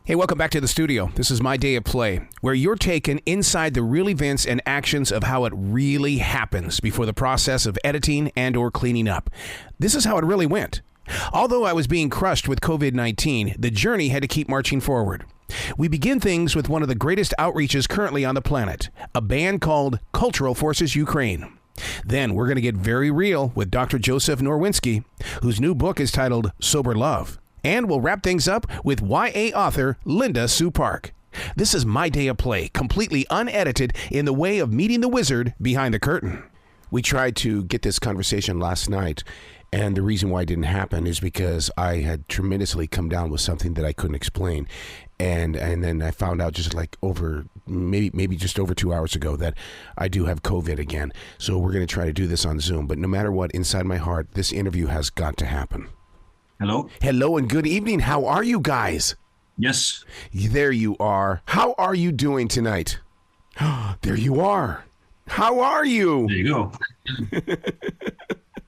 Hey, welcome back to the studio. This is My Day of Play, where you're taken inside the real events and actions of how it really happens before the process of editing and or cleaning up. This is how it really went. Although I was being crushed with COVID-19, the journey had to keep marching forward. We begin things with one of the greatest outreaches currently on the planet, a band called Cultural Forces Ukraine. Then we're going to get very real with Dr. Joseph Nowinski, whose new book is titled Sober Love. And we'll wrap things up with YA author Linda Sue Park. This is My Day of Play, completely unedited in the way of meeting the wizard behind the curtain. We tried to get this conversation last night, and the reason why it didn't happen is because I had tremendously come down with something that I couldn't explain. And then I found out just like maybe just over 2 hours ago that I do have COVID again. So we're going to try to do this on Zoom. But no matter what, inside my heart, this interview has got to happen. Hello. Hello and good evening. How are you guys? Yes. There you are. How are you doing tonight? There you are. How are you? There you go.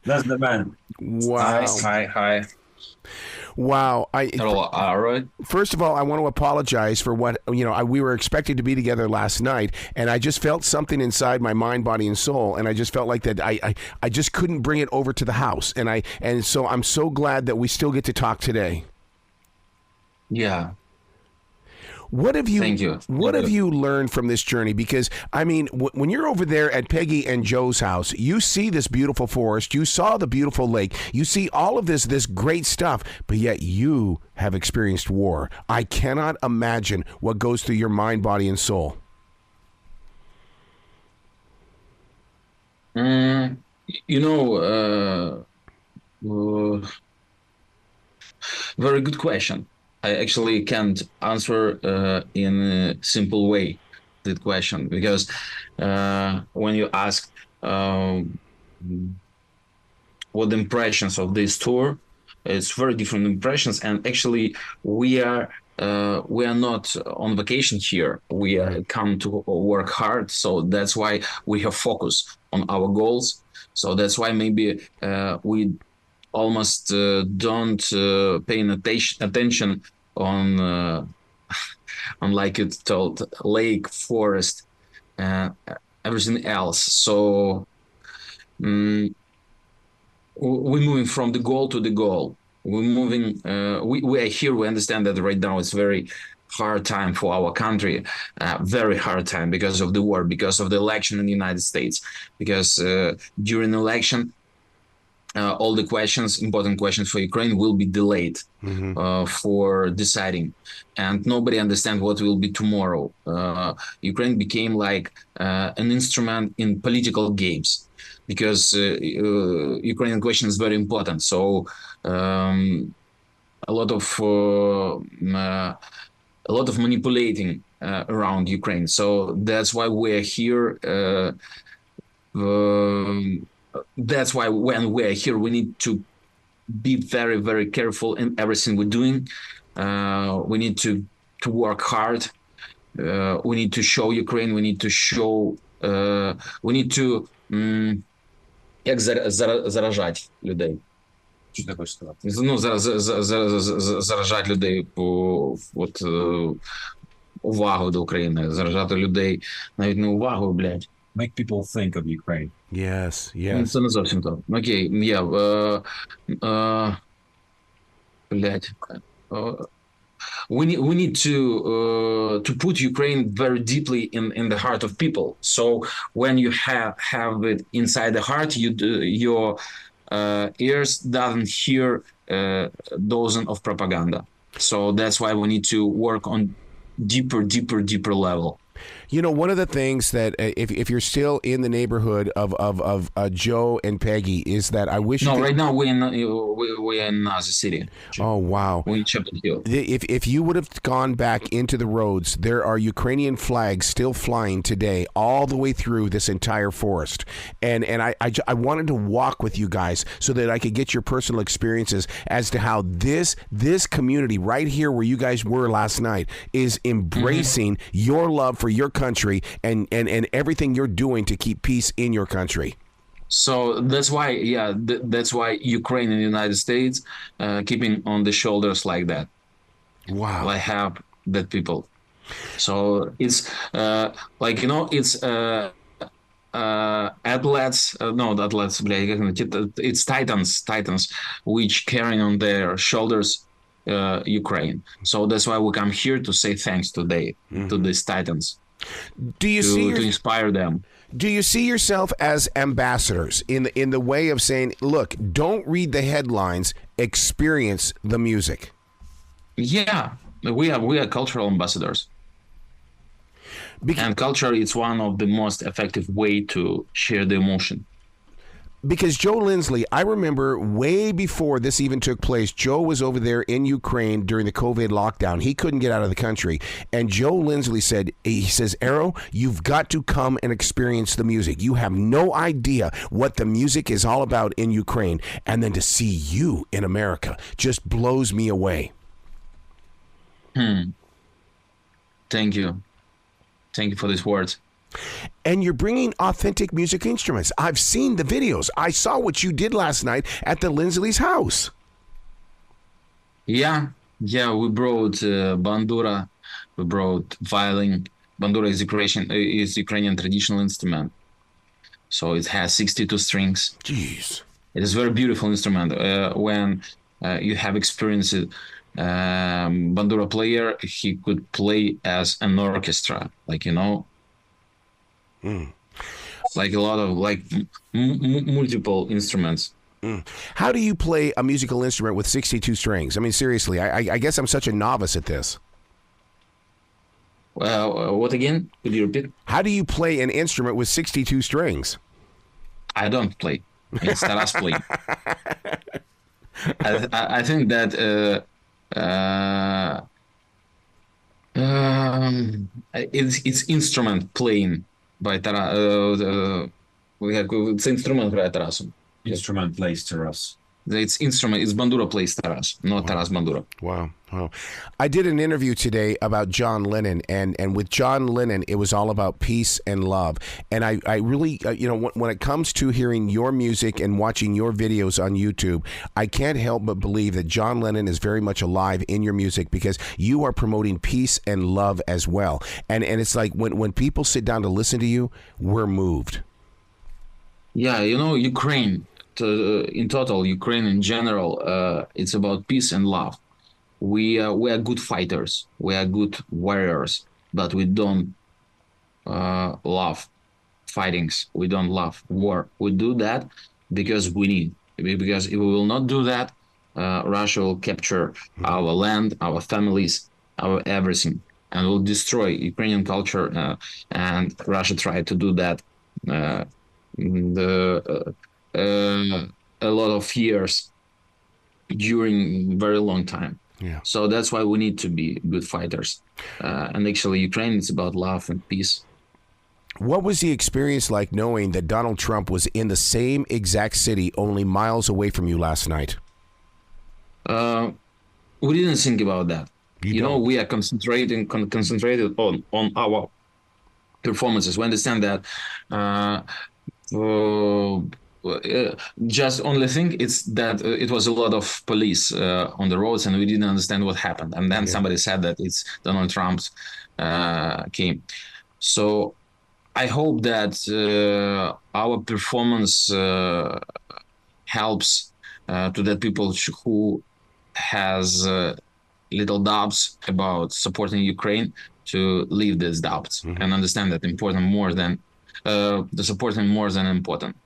That's the man. Wow. Hi. Wow. Hello, all right. First of all, I want to apologize for what, we were expected to be together last night, and I just felt something inside my mind, body, and soul, and I just felt like that I just couldn't bring it over to the house, and so I'm so glad that we still get to talk today. Yeah. What have you? Thank you. What have you learned from this journey? Because I mean, when you're over there at Peggy and Joe's house, you see this beautiful forest, you saw the beautiful lake, you see all of this great stuff, but yet you have experienced war. I cannot imagine what goes through your mind, body, and soul. Very good question. I actually can't answer in a simple way that question, because when you ask what the impressions of this tour, it's very different impressions. And actually, we are not on vacation here. We are come to work hard, so that's why we have focus on our goals. So that's why maybe we almost don't paying attention on like it's told lake, forest, everything else. So we're moving from the goal to the goal. We're moving. We are here. We understand that right now it's very hard time for our country, very hard time because of the war, because of the election in the United States, because during the election, all the important questions for Ukraine will be delayed for deciding, and nobody understands what will be tomorrow. Ukraine became like an instrument in political games, because Ukrainian question is very important. So a lot of manipulating around Ukraine. So that's why we're here. That's why when we're here, we need to be very, very careful in everything we're doing. We need to work hard. We need to show Ukraine. We need to show. We need to як заражати людей. Що ти хочеш сказати? Ну, заражати людей увагу до України, заражати людей навіть не увагу, блядь. Make people think of Ukraine. Yes. Це не зовсім то. Окей, блядь. We need to put Ukraine very deeply in the heart of people. So when you have it inside the heart, your ears doesn't hear dozen of propaganda. So that's why we need to work on deeper level. You know, one of the things that if you're still in the neighborhood of Joe and Peggy is that I wish. No, right now we're in Nazi City. Oh wow! We're in Chapel Hill. If you would have gone back into the roads, there are Ukrainian flags still flying today, all the way through this entire forest. And I wanted to walk with you guys so that I could get your personal experiences as to how this community right here where you guys were last night is embracing your love for your country and everything you're doing to keep peace in your country. So that's why, that's why Ukraine and the United States keeping on the shoulders like that. Wow. I have that people. So it's it's athletes, not athletes, it's titans, which carrying on their shoulders Ukraine. So that's why we come here to say thanks today to these titans, Do you see to inspire them. Do you see yourself as ambassadors in the way of saying, look, don't read the headlines, experience the music? Yeah, we are cultural ambassadors. And culture is one of the most effective way to share the emotion. Because Joe Lindsley, I remember way before this even took place, Joe was over there in Ukraine during the COVID lockdown. He couldn't get out of the country. And Joe Lindsley says, Arrow, you've got to come and experience the music. You have no idea what the music is all about in Ukraine. And then to see you in America just blows me away. Thank you. Thank you for these words. And you're bringing authentic music instruments. I've seen the videos. I saw what you did last night at the Lindsley's house. Yeah, we brought bandura, we brought violin. Bandura is Ukrainian traditional instrument. So it has 62 strings. Jeez. It is a very beautiful instrument. When you have experienced it, bandura player, he could play as an orchestra, like like a lot of multiple instruments. How do you play a musical instrument with 62 strings? I mean, seriously, I guess I'm such a novice at this. What again? Could you repeat? How do you play an instrument with 62 strings? I don't play. It's Taras play. I think that it's instrument playing by Taras. It's instrument by Taras. Instrument plays Taras. It's instrument. It's bandura plays Taras, not Taras bandura. Wow. I did an interview today about John Lennon, and with John Lennon, it was all about peace and love. And I really, when it comes to hearing your music and watching your videos on YouTube, I can't help but believe that John Lennon is very much alive in your music because you are promoting peace and love as well. And it's like when people sit down to listen to you, we're moved. Yeah, Ukraine, in total, Ukraine in general, it's about peace and love. We are good fighters. We are good warriors, but we don't love fightings. We don't love war. We do that because we need. Because if we will not do that, Russia will capture our land, our families, our everything, and will destroy Ukrainian culture. And Russia tried to do that a lot of years during very long time. Yeah. So that's why we need to be good fighters. And actually, Ukraine is about love and peace. What was the experience like knowing that Donald Trump was in the same exact city only miles away from you last night? We didn't think about that. We are concentrated on our performances. We understand that just only thing it's that it was a lot of police on the roads, and we didn't understand what happened. And then somebody said that it's Donald Trump's came. So I hope that our performance helps to the people who has little doubts about supporting Ukraine to leave these doubts and understand that important more than the supporting more than important.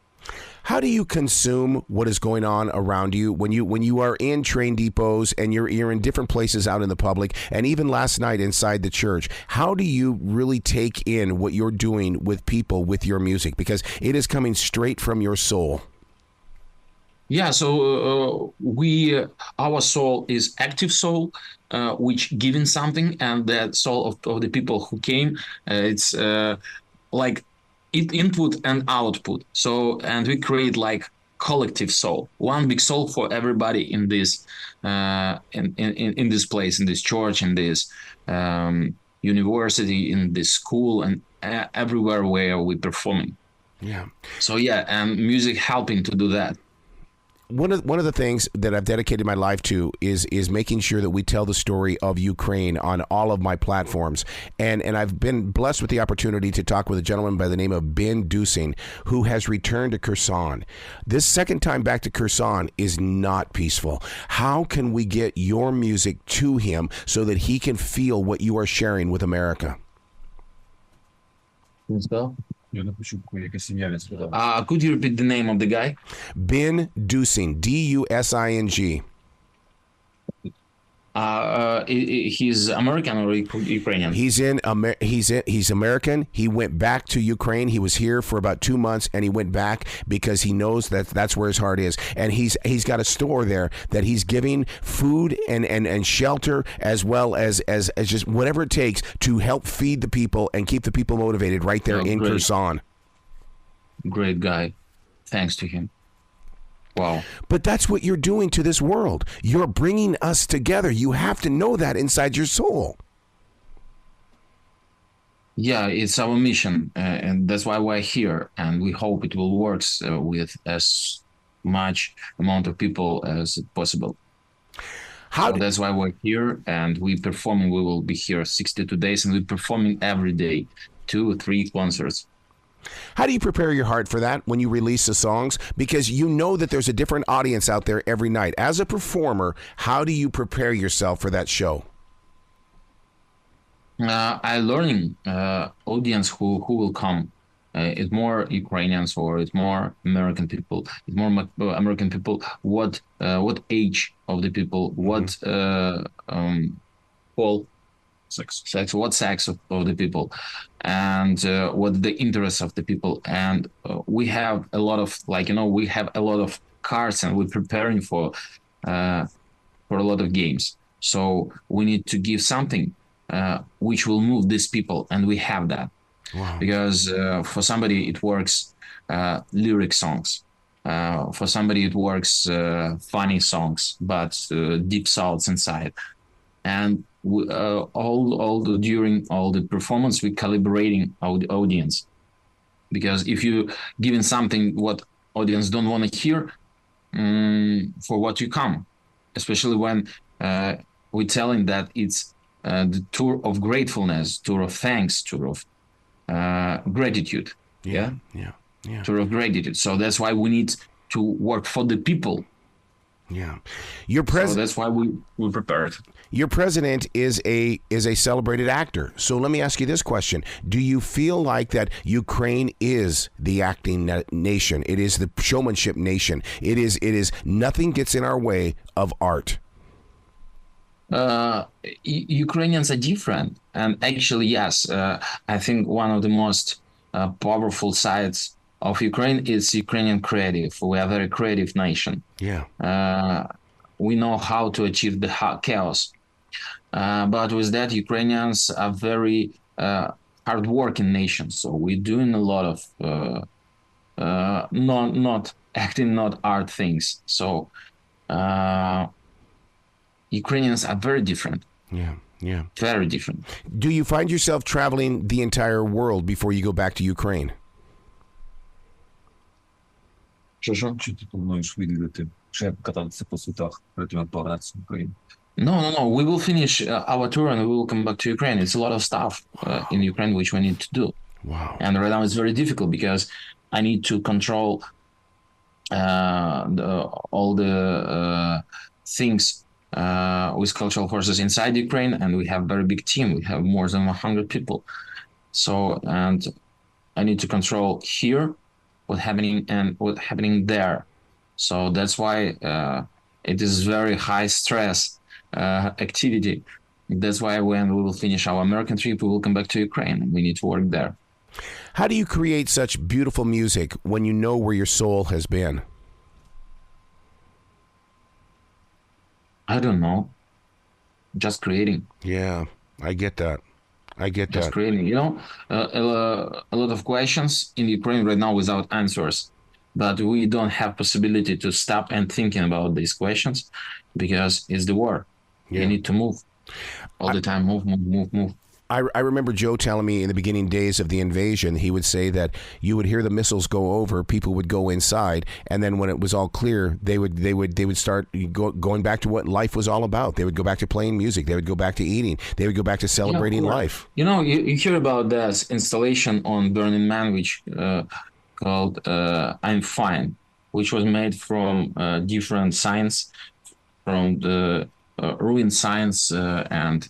How do you consume what is going on around you when you are in train depots and you're in different places out in the public, and even last night inside the church? How do you really take in what you're doing with people with your music, because it is coming straight from your soul? Yeah, so our soul is active soul, which giving something, and that soul of the people who came, it's like input and output. So, and we create like collective soul, one big soul for everybody in this in this place, in this church, in this university, in this school, and everywhere where we're performing. Yeah. So yeah, and music helping to do that. one of the things that I've dedicated my life to is making sure that we tell the story of Ukraine on all of my platforms. And I've been blessed with the opportunity to talk with a gentleman by the name of Ben Dusing, who has returned to Kherson. This second time back to Kherson is not peaceful. How can we get your music to him so that he can feel what you are sharing with America? Let's go. Yeah. Could you repeat the name of the guy? Ben Dusing, Dusing. He's American or Ukrainian? He's American. He went back to Ukraine. He was here for about 2 months, and he went back because he knows that that's where his heart is. And he's got a store there that he's giving food and shelter, as well as just whatever it takes to help feed the people and keep the people motivated right there in Kherson. Great guy. Thanks to him. Wow. But that's what you're doing to this world. You're bringing us together. You have to know that inside your soul. Yeah, it's our mission, and that's why we're here. And we hope it will work with as much amount of people as possible. So that's why we're here, and we performing. We will be here 62 days, and we're performing every day, 2-3 concerts. How do you prepare your heart for that when you release the songs? Because you know that there's a different audience out there every night. As a performer, how do you prepare yourself for that show? I learning audience who will come. It's more Ukrainians or it's more American people. It's more American people. What age of the people? What all sex, what sex of the people, and what the interests of the people. And we have a lot of we have a lot of cards, and we're preparing for a lot of games. So we need to give something which will move these people, and we have that. Wow. Because for somebody it works lyric songs. For somebody it works funny songs, but deep thoughts inside. And during all the performance, we calibrating the audience, because if you giving something what audience don't want to hear, for what you come, especially when we're telling that it's the tour of gratefulness, tour of thanks, tour of gratitude. Yeah. Tour of gratitude. So that's why we need to work for the people. Yeah. So that's why we prepared. Your president is a celebrated actor. So let me ask you this question. Do you feel like that Ukraine is the acting nation? It is the showmanship nation. It is nothing gets in our way of art. Ukrainians are different. And actually, yes, I think one of the most powerful sides of Ukraine is Ukrainian creative. We are a very creative nation. Yeah. We know how to achieve the chaos. But with that, Ukrainians are very hardworking nation. So we're doing a lot of not acting, not art things. So Ukrainians are very different. Yeah. Very different. Do you find yourself traveling the entire world before you go back to Ukraine? Що? Чи ти плануєш відвідати, ще кататися по світах, потім повернутися в Україну? No. We will finish our tour and we will come back to Ukraine. It's a lot of stuff in Ukraine which we need to do. Wow. And right now it's very difficult because I need to control all the things with cultural forces inside Ukraine, and we have a very big team. We have more than 100 people. So, and I need to control here what's happening and what's happening there. So that's why it is very high stress activity. That's why when we will finish our American trip, we will come back to Ukraine. We need to work there. How do you create such beautiful music when you know where your soul has been? I don't know. Just creating. Yeah, I get that. Just creating. You know, a lot of questions in Ukraine right now without answers. But we don't have possibility to stop and thinking about these questions because it's the war. Yeah. You need to move all the time. Move. I remember Joe telling me in the beginning days of the invasion, he would say that you would hear the missiles go over, people would go inside, and then when it was all clear, they would start going back to what life was all about. They would go back to playing music. They would go back to eating. They would go back to celebrating life. You know, you hear about that installation on Burning Man, which called "I'm Fine," which was made from different signs, from the ruined signs and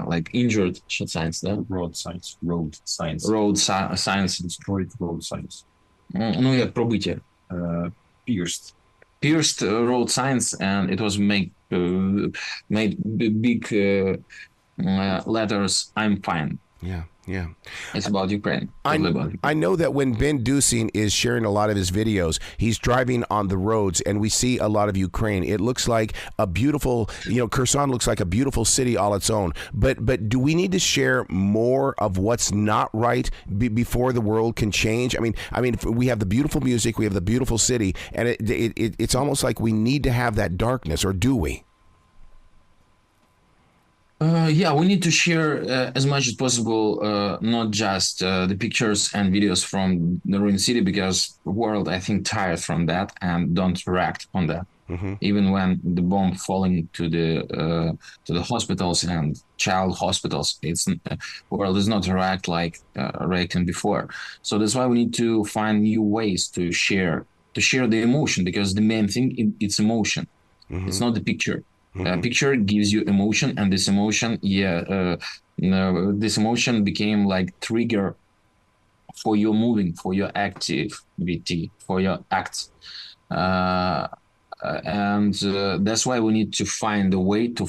like injured signs, да? Road signs. Road signs. Signs. Destroyed road signs. Ну, як пробиття. Pierced. Pierced road signs, and it was made big letters, "I'm fine." Yeah, yeah. It's about Ukraine. I know that when Ben Dusing is sharing a lot of his videos, he's driving on the roads and we see a lot of Ukraine. It looks like a beautiful, Kherson looks like a beautiful city all its own. But do we need to share more of what's not right before the world can change? I mean, we have the beautiful music, we have the beautiful city, and it's almost like we need to have that darkness, or do we? Yeah, we need to share as much as possible, not just the pictures and videos from the ruined city, because the world, I think, tired from that and don't react on that. Mm-hmm. Even when the bomb falling to the hospitals and child hospitals, world is not react like reacting before. So that's why we need to find new ways to share the emotion, because the main thing it's emotion. Mm-hmm. It's not the picture. Mm-hmm. Picture gives you emotion, and this emotion, this emotion became like trigger for your moving, for your activity, for your acts, and that's why we need to find a way to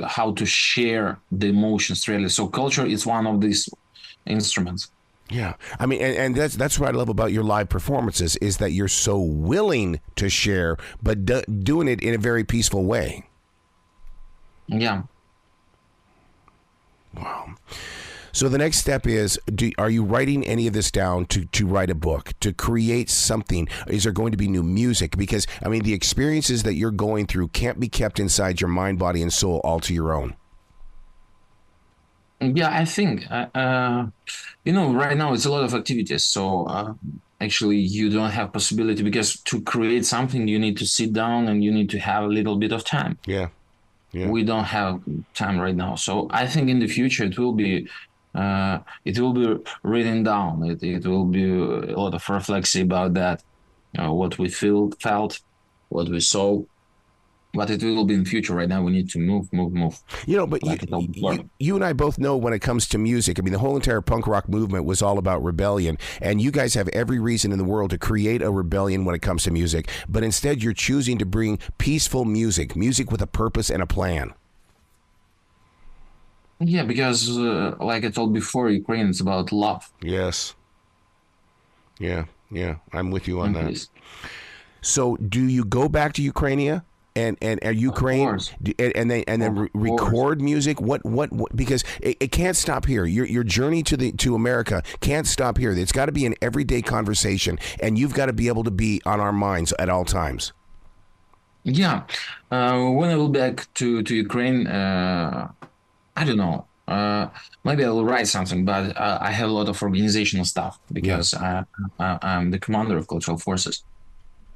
how to share the emotions really. So culture is one of these instruments. Yeah, I mean, and that's what I love about your live performances, is that you're so willing to share, but doing it in a very peaceful way. Yeah. Wow. So the next step is, are you writing any of this down to write a book, to create something? Is there going to be new music? Because, I mean, the experiences that you're going through can't be kept inside your mind, body, and soul all to your own. Yeah, I think, right now it's a lot of activities. So actually you don't have possibility, because to create something, you need to sit down and you need to have a little bit of time. Yeah. Yeah. We don't have time right now. So I think in the future it will be written down. It will be a lot of reflection about that, what we felt, what we saw. But it will be in the future. Right now, we need to move. But you and I both know when it comes to music, I mean, the whole entire punk rock movement was all about rebellion. And you guys have every reason in the world to create a rebellion when it comes to music. But instead, you're choosing to bring peaceful music with a purpose and a plan. Yeah, because like I told before, Ukraine is about love. Yes. Yeah. I'm with you on that. So do you go back to Ukraine? And are Ukraine and then record music? What because it can't stop here. Your journey to America can't stop here. It's got to be an everyday conversation, and you've got to be able to be on our minds at all times. Yeah, when I will back to Ukraine, I don't know. Maybe I will write something, but I have a lot of organizational stuff, because I'm the commander of cultural forces,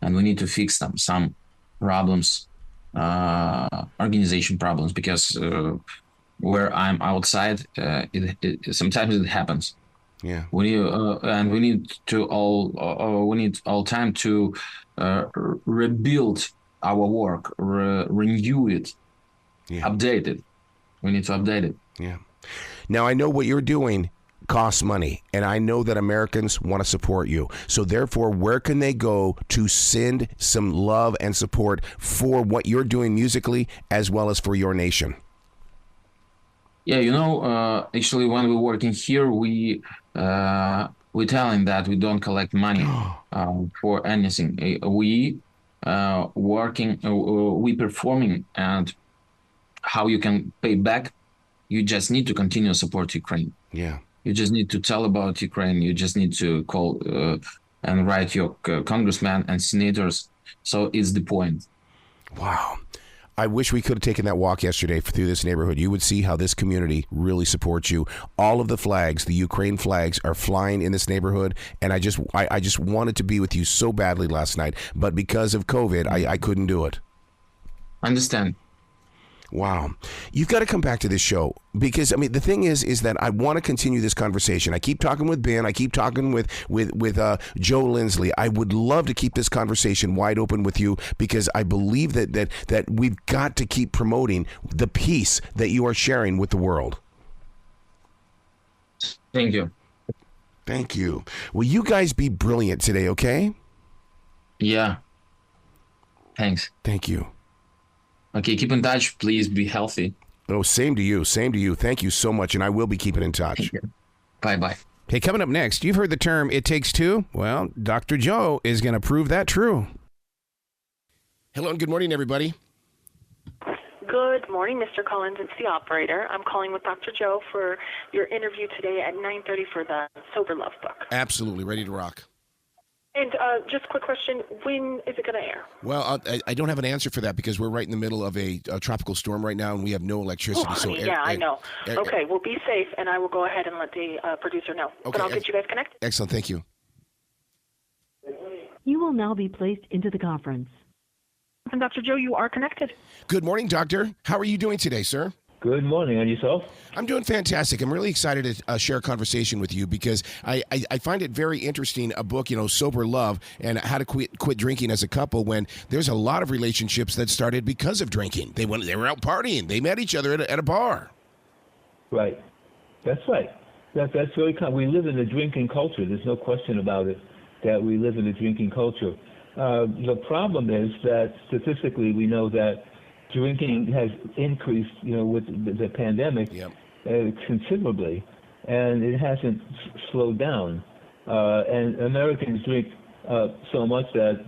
and we need to fix some problems, organization problems, because where I'm outside, it sometimes it happens. Yeah. We need all time to rebuild our work, renew it, update it. We need to update it. Yeah. Now I know what you're doing costs money, and I know that Americans want to support you. So therefore, where can they go to send some love and support for what you're doing musically, as well as for your nation? Yeah, actually, when we're working here, we telling that we don't collect money for anything. We we performing, and how you can pay back. You just need to continue support Ukraine. Yeah. You just need to tell about Ukraine. You just need to call and write your congressman and senators. So it's the point. Wow. I wish we could have taken that walk yesterday through this neighborhood. You would see how this community really supports you. All of the flags, the Ukraine flags, are flying in this neighborhood, and I just wanted to be with you so badly last night, but because of COVID, I couldn't do it. Understand. Wow. You've got to come back to this show because, I mean, the thing is that I want to continue this conversation. I keep talking with Ben. I keep talking with Joe Lindsley. I would love to keep this conversation wide open with you because I believe that we've got to keep promoting the peace that you are sharing with the world. Thank you. Thank you. Will you guys be brilliant today, okay? Yeah. Thanks. Thank you. Okay, keep in touch. Please be healthy. Oh, same to you. Same to you. Thank you so much, and I will be keeping in touch. Bye-bye. Hey, coming up next, you've heard the term, it takes two. Well, Dr. Joe is going to prove that true. Hello and good morning, everybody. Good morning, Mr. Collins. It's the operator. I'm calling with Dr. Joe for your interview today at 9:30 for the Sober Love book. Absolutely. Ready to rock. And just a quick question, when is it going to air? Well, I don't have an answer for that because we're right in the middle of a tropical storm right now and we have no electricity. Oh, honey, I know. Okay, well, be safe, and I will go ahead and let the producer know. Okay, but I'll get you guys connected. Excellent. Thank you. You will now be placed into the conference. And Dr. Joe, you are connected. Good morning, doctor. How are you doing today, sir? Good morning. And yourself? I'm doing fantastic. I'm really excited to share a conversation with you because I find it very interesting, a book, Sober Love, and how to quit drinking as a couple when there's a lot of relationships that started because of drinking. They were out partying. They met each other at a bar. Right. That's right. That's very common. We live in a drinking culture. There's no question about it that we live in a drinking culture. The problem is that statistically we know that drinking has increased, with the pandemic considerably, and it hasn't slowed down. And Americans drink so much that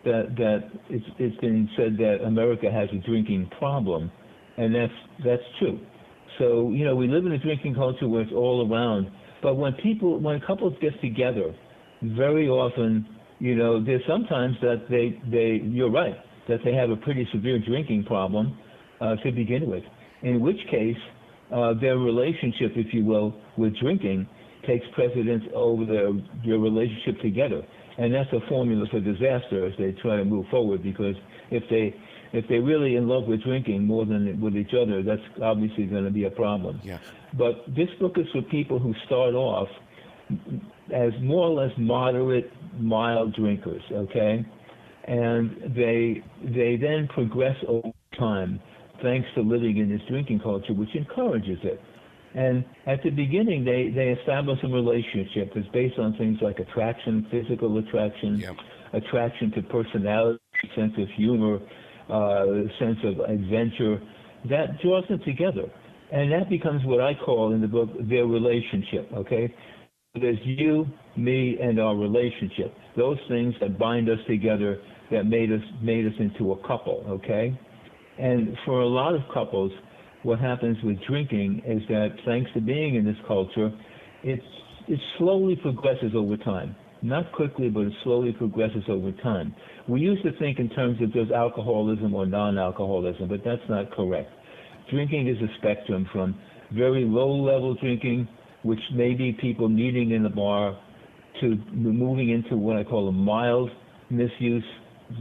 that it's been said that America has a drinking problem, and that's true. So we live in a drinking culture where it's all around. But when couples get together, very often, there's sometimes that you're right, that they have a pretty severe drinking problem to begin with, in which case their relationship, if you will, with drinking takes precedence over their relationship together. And that's a formula for disaster as they try to move forward, because if they're really in love with drinking more than with each other, that's obviously going to be a problem. Yeah. But this book is for people who start off as more or less moderate, mild drinkers, okay? And they then progress over time thanks to living in this drinking culture, which encourages it. And at the beginning, they establish a relationship that's based on things like attraction, physical attraction, attraction to personality, sense of humor, sense of adventure. That draws them together. And that becomes what I call in the book their relationship, okay? There's you, me, and our relationship. Those things that bind us together, that made us into a couple, okay? And for a lot of couples, what happens with drinking is that thanks to being in this culture, it slowly progresses over time. Not quickly, but it slowly progresses over time. We used to think in terms of just alcoholism or non-alcoholism, but that's not correct. Drinking is a spectrum from very low-level drinking, which may be people meeting in the bar, to moving into what I call a mild misuse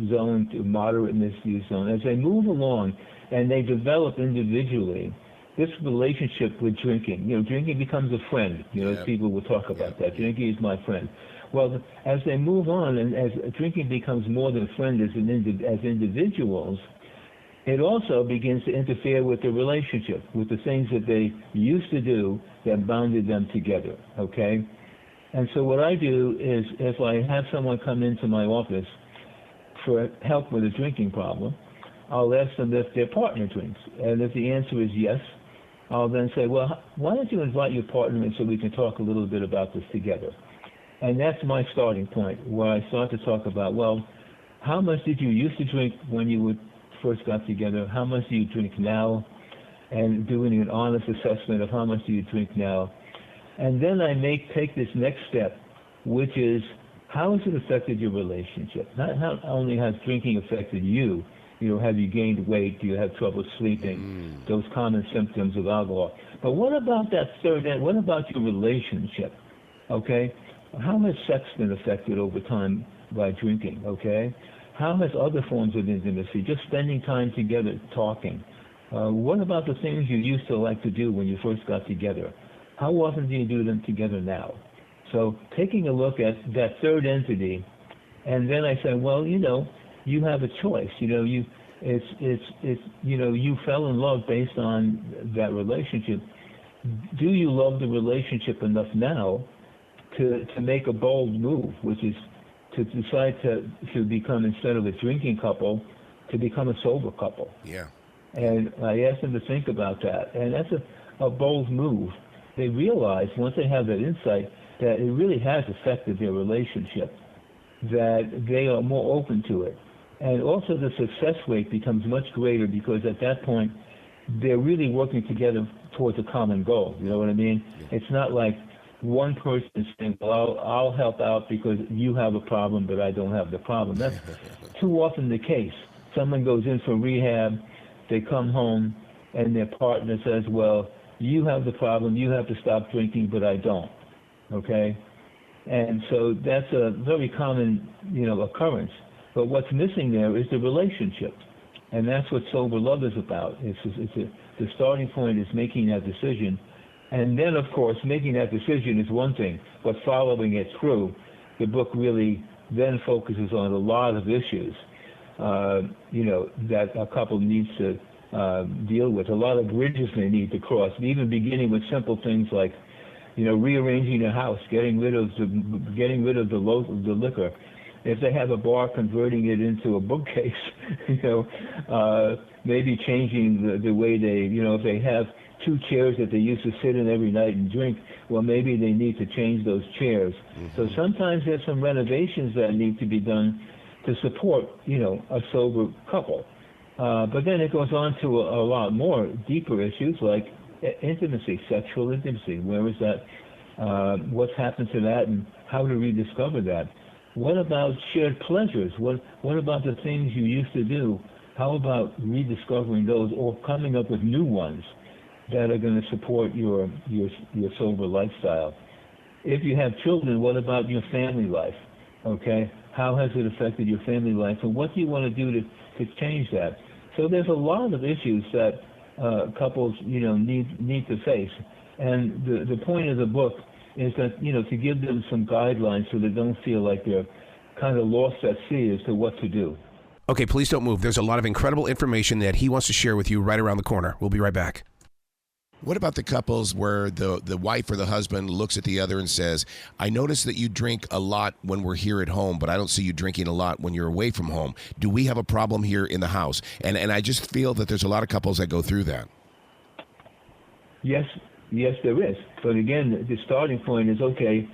zone to moderate misuse zone. As they move along and they develop individually, this relationship with drinking, drinking becomes a friend. People will talk about that. Drinking is my friend. Well, as they move on and as drinking becomes more than a friend as individuals, it also begins to interfere with the relationship, with the things that they used to do that bounded them together, okay? And so what I do is if I have someone come into my office for help with a drinking problem, I'll ask them if their partner drinks. And if the answer is yes, I'll then say, well, why don't you invite your partner in so we can talk a little bit about this together? And that's my starting point, where I start to talk about, well, how much did you used to drink when you first got together? How much do you drink now? And doing an honest assessment of how much do you drink now. And then I take this next step, which is how has it affected your relationship? Not how only has drinking affected you, have you gained weight? Do you have trouble sleeping? Those common symptoms of alcohol. But what about that third end? What about your relationship? Okay? How has sex been affected over time by drinking? Okay? How has other forms of intimacy, just spending time together, talking? What about the things you used to like to do when you first got together? How often do you do them together now? So taking a look at that third entity, and then I said, well, you have a choice. You fell in love based on that relationship. Do you love the relationship enough now to make a bold move, which is to decide to become, instead of a drinking couple, to become a sober couple? Yeah. And I asked them to think about that, and that's a bold move. They realize once they have that insight that it really has affected their relationship, that they are more open to it. And also the success rate becomes much greater because at that point, they're really working together towards a common goal. You know what I mean? Yeah. It's not like one person is saying, well, I'll help out because you have a problem, but I don't have the problem. That's too often the case. Someone goes in for rehab, they come home, and their partner says, well, you have the problem, you have to stop drinking, but I don't. Okay? And so that's a very common, occurrence. But what's missing there is the relationship. And that's what sober love is about. The starting point is making that decision. And then, of course, making that decision is one thing, but following it through, the book really then focuses on a lot of issues, that a couple needs to deal with. A lot of bridges they need to cross, even beginning with simple things like, rearranging a house, getting rid of the liquor. If they have a bar, converting it into a bookcase, maybe changing the way they, if they have two chairs that they used to sit in every night and drink, well, maybe they need to change those chairs. Mm-hmm. So sometimes there's some renovations that need to be done to support, a sober couple. But then it goes on to a lot more deeper issues like intimacy, sexual intimacy. Where is that? What's happened to that, and how to rediscover that? What about shared pleasures? What about the things you used to do? How about rediscovering those or coming up with new ones that are going to support your sober lifestyle? If you have children, what about your family life? Okay, how has it affected your family life, and what do you want to do to change that? So there's a lot of issues that couples need to face, and the point of the book is that to give them some guidelines so they don't feel like they're kind of lost at sea as to what to do. Okay, please don't move. There's a lot of incredible information that he wants to share with you right around the corner. We'll be right back. What about the couples where the wife or the husband looks at the other and says, I notice that you drink a lot when we're here at home, but I don't see you drinking a lot when you're away from home. Do we have a problem here in the house? And I just feel that there's a lot of couples that go through that. Yes, there is. But again, the starting point is okay.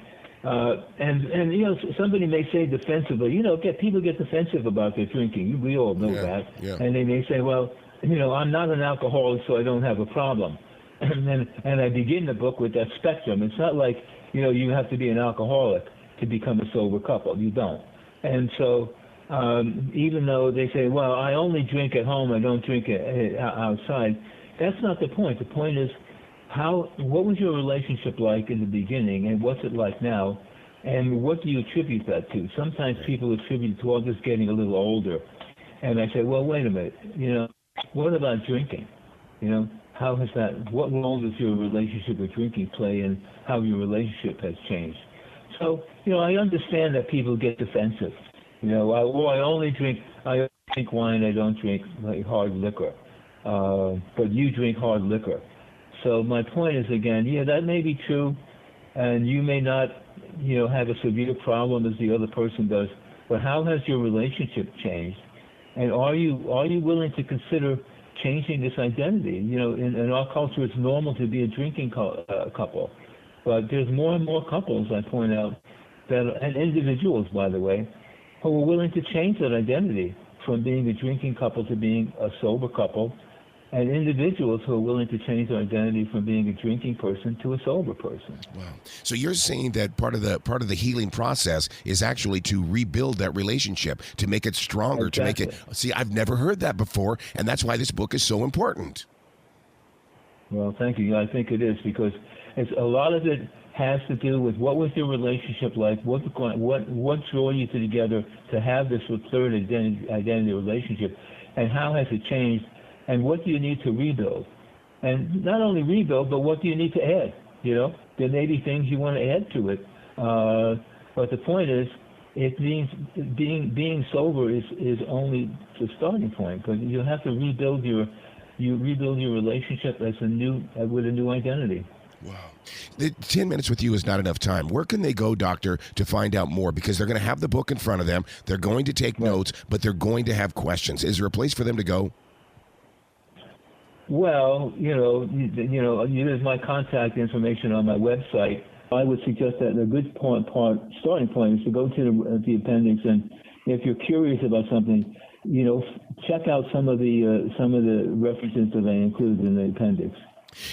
And somebody may say defensively, people get defensive about their drinking. We all know that. Yeah. And they may say, well, I'm not an alcoholic, so I don't have a problem. And I begin the book with that spectrum. It's not like, you have to be an alcoholic to become a sober couple. You don't. And so even though they say, well, I only drink at home, I don't drink outside, that's not the point. The point is, what was your relationship like in the beginning, and what's it like now, and what do you attribute that to? Sometimes people attribute it to all just getting a little older. And I say, well, wait a minute, what about drinking? How has that, what role does your relationship with drinking play in how your relationship has changed? So, I understand that people get defensive. I only drink wine, I don't drink hard liquor. But you drink hard liquor. So my point is, again, that may be true, and you may not, have a severe problem as the other person does, but how has your relationship changed? And are you willing to consider changing this identity? In our culture, it's normal to be a drinking couple, but there's more and more couples, I point out, and individuals, by the way, who are willing to change that identity from being a drinking couple to being a sober couple, and individuals who are willing to change their identity from being a drinking person to a sober person. Wow. So you're saying that part of the healing process is actually to rebuild that relationship, to make it stronger, Exactly. to make it. See, I've never heard that before, and that's why this book is so important. Well, thank you. I think it is, because it's a lot of it has to do with what was your relationship like, what drew you together to have this third identity relationship, and how has it changed, and what do you need to rebuild? And not only rebuild, but what do you need to add? You know, there may be things you want to add to it, but the point is, being sober is only the starting point, because you have to rebuild your relationship with a new identity. Wow. The 10 minutes with you is not enough time. Where can they go, doctor, to find out more? Because they're going to have the book in front of them. They're going to take notes, but they're going to have questions. Is there a place for them to go? Well, there's my contact information on my website. I would suggest that a good starting point is to go to the appendix, and if you're curious about something, check out some of the references that I include in the appendix.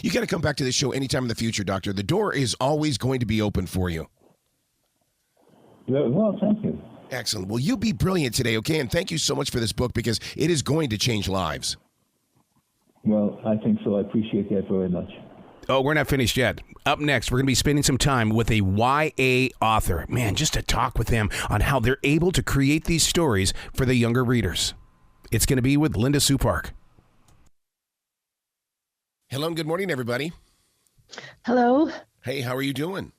You got to come back to this show anytime in the future, doctor. The door is always going to be open for you. Well, thank you. Excellent. Well, you be brilliant today, okay? And thank you so much for this book, because it is going to change lives. Well, I think so. I appreciate that very much. Oh, we're not finished yet. Up next, we're going to be spending some time with a YA author. Man, just to talk with them on how they're able to create these stories for the younger readers. It's going to be with Linda Supark. Hello and good morning, everybody. Hello. Hey, how are you doing?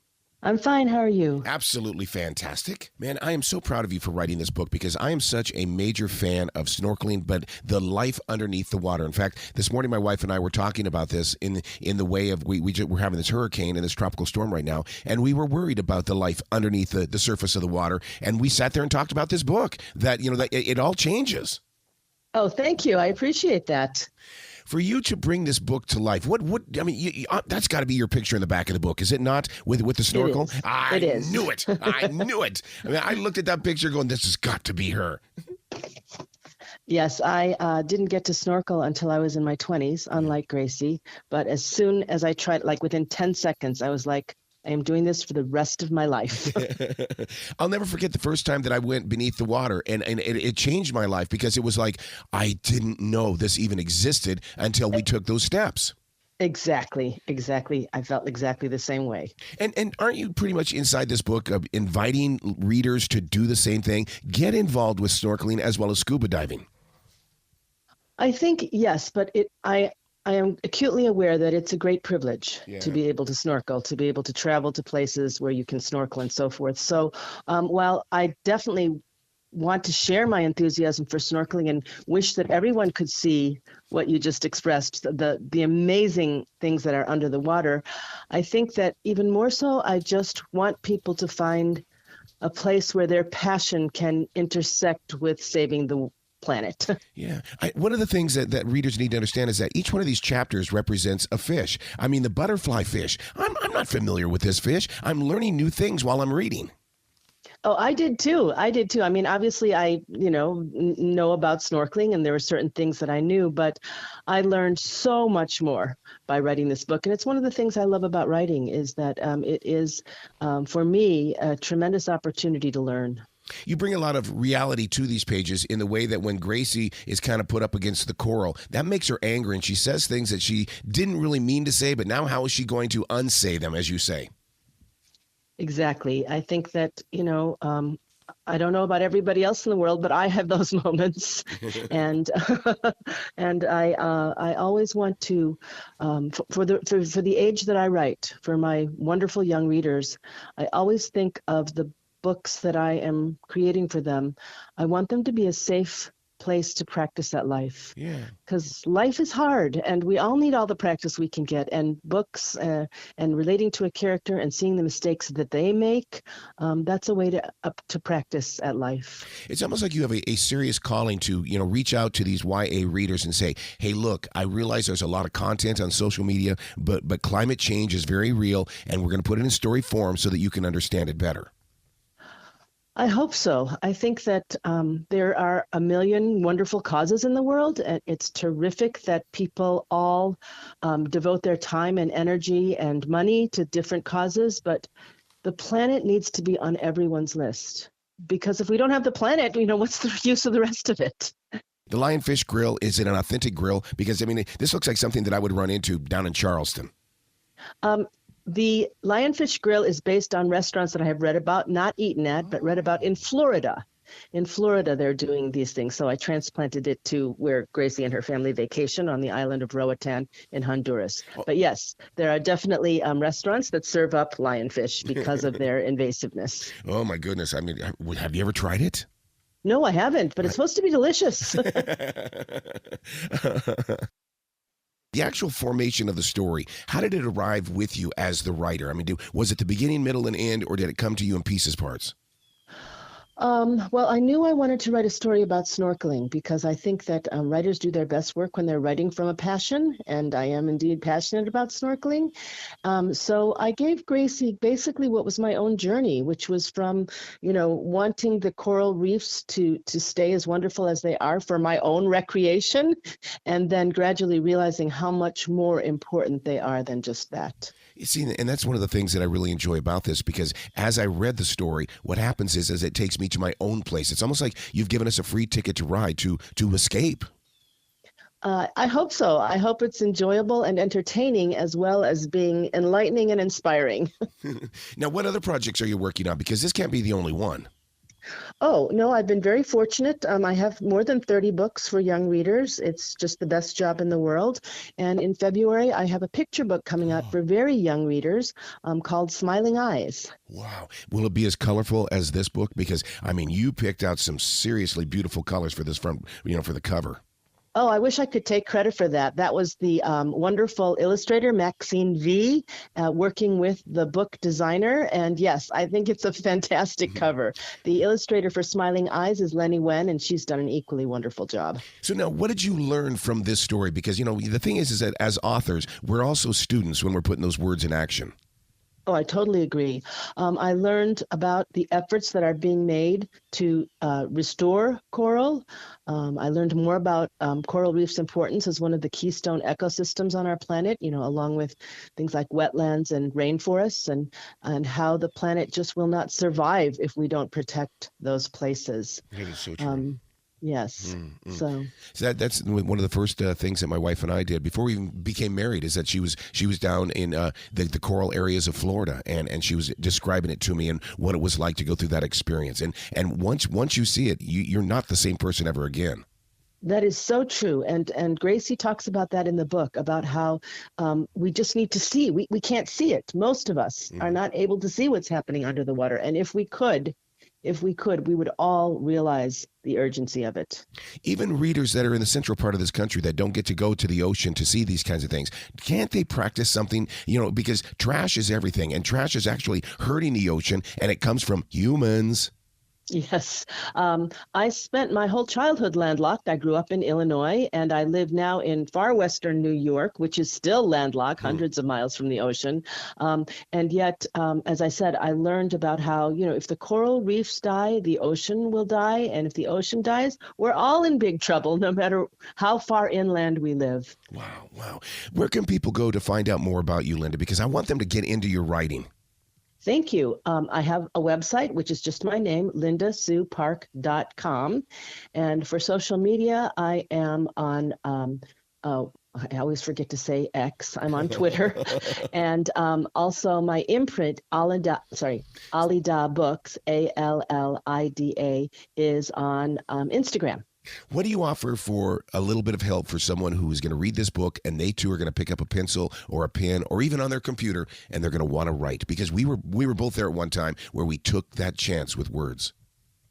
I'm fine. How are you? Absolutely fantastic. Man, I am so proud of you for writing this book, because I am such a major fan of snorkeling, but the life underneath the water. In fact, this morning my wife and I were talking about this in the way of we're having this hurricane and this tropical storm right now, and we were worried about the life underneath the surface of the water, and we sat there and talked about this book, that it all changes. Oh, thank you. I appreciate that. For you to bring this book to life, that's got to be your picture in the back of the book, is it not? With the snorkel, It is. Knew it. I knew it. I mean, I looked at that picture, going, "This has got to be her." Yes, I didn't get to snorkel until I was in my 20s, unlike Gracie. But as soon as I tried, like within 10 seconds, I was like, I am doing this for the rest of my life. I'll never forget the first time that I went beneath the water, and it changed my life, because it was like, I didn't know this even existed until we took those steps. Exactly. I felt exactly the same way. And aren't you pretty much inside this book of inviting readers to do the same thing, get involved with snorkeling as well as scuba diving? I think, yes, but I am acutely aware that it's a great privilege to be able to snorkel, to be able to travel to places where you can snorkel and so forth. So while I definitely want to share my enthusiasm for snorkeling and wish that everyone could see what you just expressed, the amazing things that are under the water, I think that even more so, I just want people to find a place where their passion can intersect with saving the planet. Yeah. One of the things that readers need to understand is that each one of these chapters represents a fish. I mean, the butterfly fish. I'm not familiar with this fish. I'm learning new things while I'm reading. Oh, I did too. I mean, obviously, I know about snorkeling, and there were certain things that I knew, but I learned so much more by writing this book. And it's one of the things I love about writing, is that it is, for me, a tremendous opportunity to learn. You bring a lot of reality to these pages in the way that when Gracie is kind of put up against the coral, that makes her angry, and she says things that she didn't really mean to say, but now how is she going to unsay them, as you say? Exactly. I think that, I don't know about everybody else in the world, but I have those moments. and I always want to, for the age that I write, for my wonderful young readers, I always think of the books that I am creating for them. I want them to be a safe place to practice that life. Yeah. Because life is hard, and we all need all the practice we can get. And books and relating to a character and seeing the mistakes that they make, that's a way to practice at life. It's almost like you have a serious calling to, reach out to these YA readers and say, hey, look, I realize there's a lot of content on social media, but climate change is very real, and we're going to put it in story form so that you can understand it better. I hope so. I think that there are a million wonderful causes in the world, and it's terrific that people all devote their time and energy and money to different causes, but the planet needs to be on everyone's list. Because if we don't have the planet, what's the use of the rest of it? The Lionfish Grill, is it an authentic grill? Because, I mean, this looks like something that I would run into down in Charleston. The Lionfish Grill is based on restaurants that I have read about, not eaten at, but read about in Florida. In Florida, they're doing these things. So I transplanted it to where Gracie and her family vacation on the island of Roatan in Honduras. But yes, there are definitely restaurants that serve up lionfish because of their invasiveness. Oh, my goodness. I mean, have you ever tried it? No, I haven't, but it's supposed to be delicious. The actual formation of the story, how did it arrive with you as the writer? I mean, was it the beginning, middle, and end, or did it come to you in pieces parts? Well, I knew I wanted to write a story about snorkeling because I think that writers do their best work when they're writing from a passion, and I am indeed passionate about snorkeling. So I gave Gracie basically what was my own journey, which was from, wanting the coral reefs to stay as wonderful as they are for my own recreation, and then gradually realizing how much more important they are than just that. You see, and that's one of the things that I really enjoy about this, because as I read the story, what happens is it takes me to my own place. It's almost like you've given us a free ticket to ride, to escape. I hope so. I hope it's enjoyable and entertaining as well as being enlightening and inspiring. Now, what other projects are you working on? Because this can't be the only one. Oh, no, I've been very fortunate. I have more than 30 books for young readers. It's just the best job in the world. And in February, I have a picture book coming out for very young readers called Smiling Eyes. Wow. Will it be as colorful as this book? Because, I mean, you picked out some seriously beautiful colors for this for the cover. Oh, I wish I could take credit for that. That was the wonderful illustrator, Maxine V, working with the book designer. And yes, I think it's a fantastic cover. The illustrator for Smiling Eyes is Lenny Wen, and she's done an equally wonderful job. So now, what did you learn from this story? Because, the thing is that as authors, we're also students when we're putting those words in action. Oh, I totally agree. I learned about the efforts that are being made to restore coral. I learned more about coral reef's importance as one of the keystone ecosystems on our planet, along with things like wetlands and rainforests, and how the planet just will not survive if we don't protect those places. That is so true. Yes. So that's one of the first things that my wife and I did before we even became married, is that she was down in the coral areas of Florida, and she was describing it to me and what it was like to go through that experience. And once you see it, you're not the same person ever again. That is so true. And Gracie talks about that in the book, about how we just need to see. We can't see it. Most of us are not able to see what's happening under the water. And if we could, we would all realize the urgency of it. Even readers that are in the central part of this country that don't get to go to the ocean to see these kinds of things, can't they practice something? Because trash is everything, and trash is actually hurting the ocean, and it comes from humans. Yes. I spent my whole childhood landlocked. I grew up in Illinois, and I live now in far western New York, which is still landlocked, hundreds of miles from the ocean. And yet, as I said, I learned about how, if the coral reefs die, the ocean will die. And if the ocean dies, we're all in big trouble, no matter how far inland we live. Wow. Where can people go to find out more about you, Linda? Because I want them to get into your writing. Thank you. I have a website, which is just my name, lindasuepark.com. And for social media, I am on, I always forget to say X. I'm on Twitter. And also my imprint, Alida Books, ALLIDA, is on Instagram. What do you offer for a little bit of help for someone who is going to read this book and they too are going to pick up a pencil or a pen or even on their computer and they're going to want to write? Because we were both there at one time where we took that chance with words.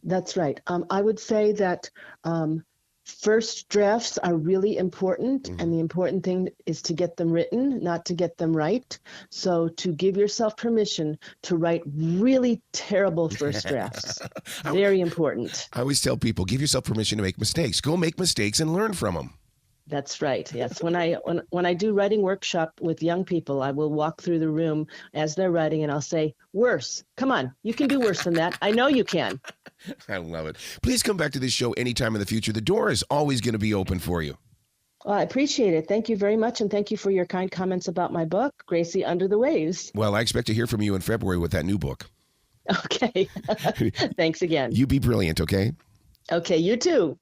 That's right. I would say that first drafts are really important, and the important thing is to get them written, not to get them right. So to give yourself permission to write really terrible first drafts. Very important. I always tell people, give yourself permission to make mistakes. Go make mistakes and learn from them. That's right. Yes. When I do writing workshop with young people, I will walk through the room as they're writing and I'll say, worse. Come on. You can do worse than that. I know you can. I love it. Please come back to this show anytime in the future. The door is always going to be open for you. Well, I appreciate it. Thank you very much. And thank you for your kind comments about my book, Gracie Under the Waves. Well, I expect to hear from you in February with that new book. Okay. Thanks again. You be brilliant, okay? Okay, you too.